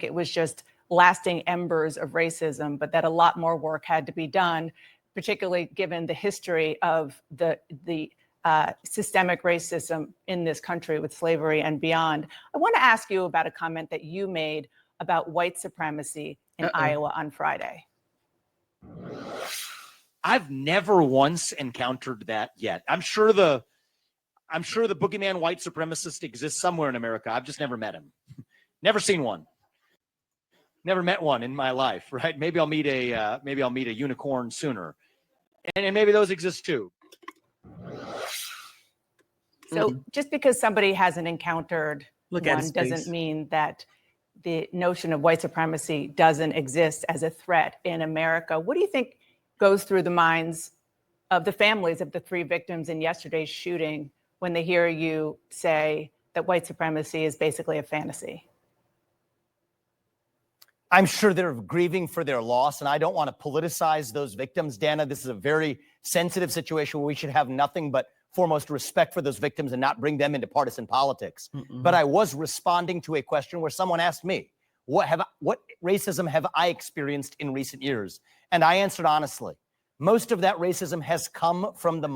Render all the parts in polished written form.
it was just lasting embers of racism, but that a lot more work had to be done, particularly given the history of the systemic racism in this country with slavery and beyond. I want to ask you about a comment that you made about white supremacy in Iowa on Friday. I've never once encountered that yet. I'm sure the boogeyman white supremacist exists somewhere in America. I've just never met him. Never seen one. Never met one in my life, right? Maybe I'll meet a unicorn sooner. And maybe those exist too. So just because somebody hasn't encountered one doesn't mean that the notion of white supremacy doesn't exist as a threat in America. What do you think goes through the minds of the families of the 3 victims in yesterday's shooting when they hear you say that white supremacy is basically a fantasy? I'm sure they're grieving for their loss, and I don't want to politicize those victims, Dana. This is a very sensitive situation where we should have nothing but foremost respect for those victims and not bring them into partisan politics. But I was responding to a question where someone asked me, what racism have I experienced in recent years? And I answered honestly, most of that racism has come from the...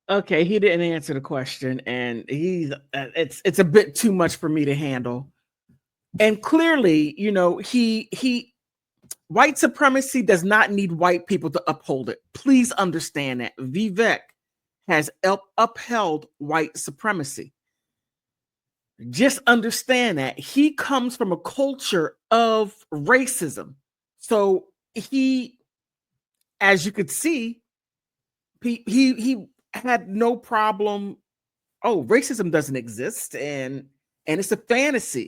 Okay, he didn't answer the question, and it's a bit too much for me to handle. And clearly, you know, white supremacy does not need white people to uphold it. Please understand that. Vivek has upheld white supremacy. Just understand that he comes from a culture of racism. So he, as you could see, he had no problem. Oh, racism doesn't exist, and it's a fantasy.